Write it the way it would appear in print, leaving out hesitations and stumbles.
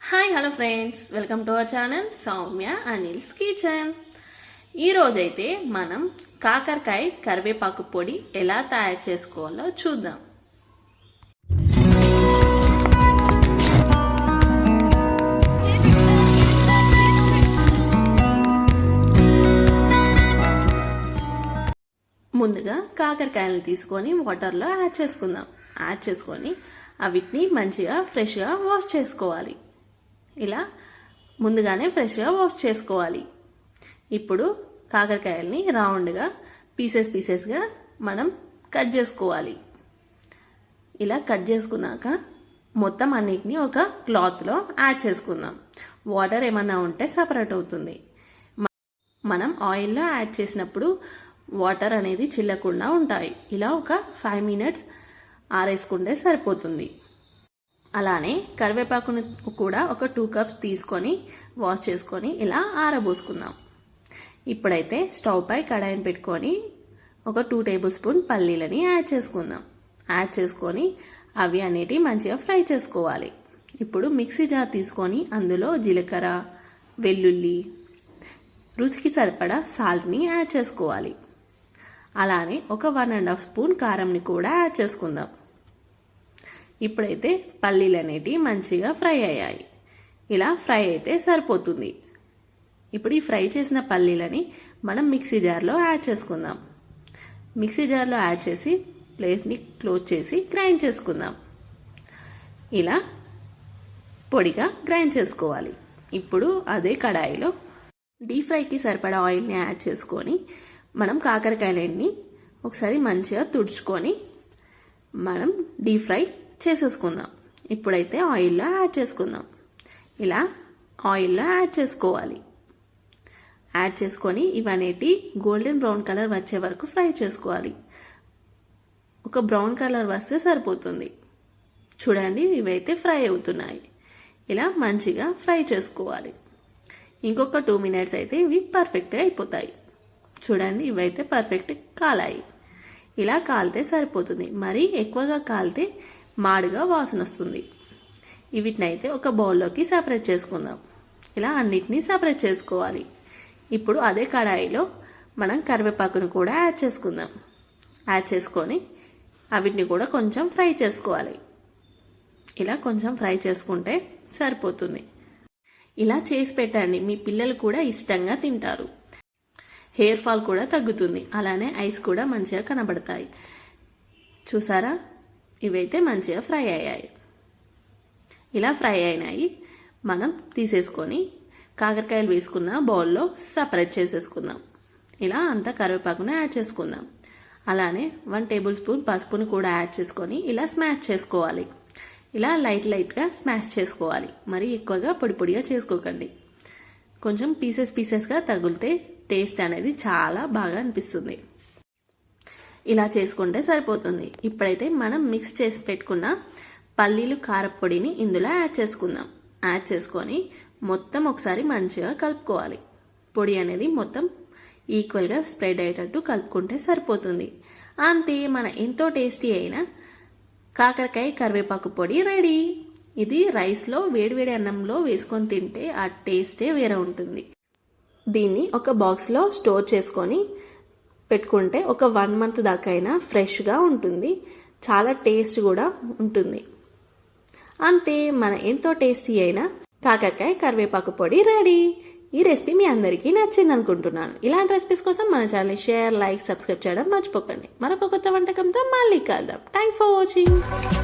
Hi hello friends, welcome to our channel Soumya Anil's kitchen. ఈరోజైతే మనం కాకరకాయ కరివేపాకు పొడి ఎలా తయారు చేసుకోవాలో చూద్దాం. ముందుగా కాకరకాయలను తీసుకొని వాటర్లో యాడ్ చేసుకుందాం. యాడ్ చేసుకొని వీటిని మంచిగా ఫ్రెష్గా వాష్ చేసుకోవాలి. ఇలా ముందుగానే ఫ్రెష్గా వాష్ చేసుకోవాలి. ఇప్పుడు కాకరకాయల్ని రౌండ్గా పీసెస్గా మనం కట్ చేసుకోవాలి. ఇలా కట్ చేసుకున్నాక మొత్తం అన్నిటిని ఒక క్లాత్లో యాడ్ చేసుకుందాం. వాటర్ ఏమన్నా ఉంటే సపరేట్ అవుతుంది. మనం ఆయిల్లో యాడ్ చేసినప్పుడు వాటర్ అనేది చిల్లకుండా ఉంటాయి. ఇలా ఒక 5 minutes ఆరేసుకుంటే సరిపోతుంది. అలానే కరివేపాకును కూడా ఒక 2 cups తీసుకొని వాష్ చేసుకొని ఇలా ఆరబోసుకుందాం. ఇప్పుడైతే స్టవ్ పై కడాయిని పెట్టుకొని ఒక 2 tablespoon పల్లీలని యాడ్ చేసుకుందాం. యాడ్ చేసుకొని అవి అనేటివి మంచిగా ఫ్రై చేసుకోవాలి. ఇప్పుడు మిక్సీ జార్ తీసుకొని అందులో జీలకర్ర, వెల్లుల్లి, రుచికి సరిపడా సాల్ట్ని యాడ్ చేసుకోవాలి. అలానే ఒక 1.5 spoon కారంని కూడా యాడ్ చేసుకుందాం. ఇప్పుడైతే పల్లీలు అనేటివి మంచిగా ఫ్రై అయ్యాయి. ఇలా ఫ్రై అయితే సరిపోతుంది. ఇప్పుడు ఈ ఫ్రై చేసిన పల్లీలని మనం మిక్సీ జార్లో యాడ్ చేసుకుందాం. మిక్సీ జార్లో యాడ్ చేసి ప్లేట్ని క్లోజ్ చేసి గ్రైండ్ చేసుకుందాం. ఇలా పొడిగా గ్రైండ్ చేసుకోవాలి. ఇప్పుడు అదే కడాయిలో డీప్ ఫ్రైకి సరిపడా ఆయిల్ని యాడ్ చేసుకొని మనం కాకరకాయలన్నీ ఒకసారి మంచిగా తుడుచుకొని మనం డీప్ ఫ్రై చేసేసుకుందాం. ఇప్పుడైతే ఆయిల్లో యాడ్ చేసుకుందాం. ఇలా ఆయిల్లో యాడ్ చేసుకోవాలి. యాడ్ చేసుకొని ఇవనేటి గోల్డెన్ బ్రౌన్ కలర్ వచ్చే వరకు ఫ్రై చేసుకోవాలి. ఒక బ్రౌన్ కలర్ వస్తే సరిపోతుంది. చూడండి, ఇవైతే ఫ్రై అవుతున్నాయి. ఇలా మంచిగా ఫ్రై చేసుకోవాలి. ఇంకొక 2 minutes అయితే ఇవి పర్ఫెక్ట్గా అయిపోతాయి. చూడండి, ఇవైతే పర్ఫెక్ట్ కాలాయి. ఇలా కాలితే సరిపోతుంది. మరీ ఎక్కువగా కాలితే మాడుగా వాసన వస్తుంది. వీటినైతే ఒక బౌల్లోకి సపరేట్ చేసుకుందాం. ఇలా అన్నిటినీ సపరేట్ చేసుకోవాలి. ఇప్పుడు అదే కడాయిలో మనం కరివేపాకును కూడా యాడ్ చేసుకుందాం. యాడ్ చేసుకొని వీటిని కూడా కొంచెం ఫ్రై చేసుకోవాలి. ఇలా కొంచెం ఫ్రై చేసుకుంటే సరిపోతుంది. ఇలా చేసి పెట్టండి, మీ పిల్లలు కూడా ఇష్టంగా తింటారు. హెయిర్ ఫాల్ కూడా తగ్గుతుంది. అలానే ఐస్ కూడా మంచిగా కనబడతాయి. చూసారా, ఇవైతే మంచిగా ఫ్రై అయ్యాయి. ఇలా ఫ్రై అయినాయి. మనం తీసేసుకొని కాకరకాయలు వేసుకున్న బౌల్లో సపరేట్ చేసేసుకుందాం. ఇలా అంతా కరివేపాకును యాడ్ చేసుకుందాం. అలానే 1 tablespoon పసుపును కూడా యాడ్ చేసుకొని ఇలా స్మాష్ చేసుకోవాలి. ఇలా లైట్గా స్మాష్ చేసుకోవాలి. మరి ఎక్కువగా పొడిగా చేసుకోకండి. కొంచెం పీసెస్గా తగిలితే టేస్ట్ అనేది చాలా బాగా అనిపిస్తుంది. ఇలా చేసుకుంటే సరిపోతుంది. ఇప్పుడైతే మనం మిక్స్ చేసి పెట్టుకున్న పల్లీలు కారపొడిని ఇందులో యాడ్ చేసుకుందాం. యాడ్ చేసుకొని మొత్తం ఒకసారి మంచిగా కలుపుకోవాలి. పొడి అనేది మొత్తం ఈక్వల్గా స్ప్రెడ్ అయ్యేటట్టు కలుపుకుంటే సరిపోతుంది. అంతే, మన ఎంతో టేస్టీ అయిన కాకరకాయ కరివేపాకు పొడి రెడీ. ఇది రైస్లో వేడివేడి అన్నంలో వేసుకొని తింటే ఆ టేస్టే వేరే ఉంటుంది. దీన్ని ఒక బాక్స్లో స్టోర్ చేసుకొని పెట్టుకుంటే ఒక 1 month దాకా అయినా ఫ్రెష్గా ఉంటుంది. చాలా టేస్ట్ కూడా ఉంటుంది. అంతే, మన ఎంతో టేస్టీ అయిన కాకరకాయ కరివేపాకు పొడి రెడీ. ఈ రెసిపీ మీ అందరికీ నచ్చింది అనుకుంటున్నాను. ఇలాంటి రెసిపీస్ కోసం మన ఛానల్ షేర్, లైక్, సబ్స్క్రైబ్ చేయడం మర్చిపోకండి. మరొక కొత్త వంటకంతో మళ్ళీ కలుద్దాం. Thanks for watching.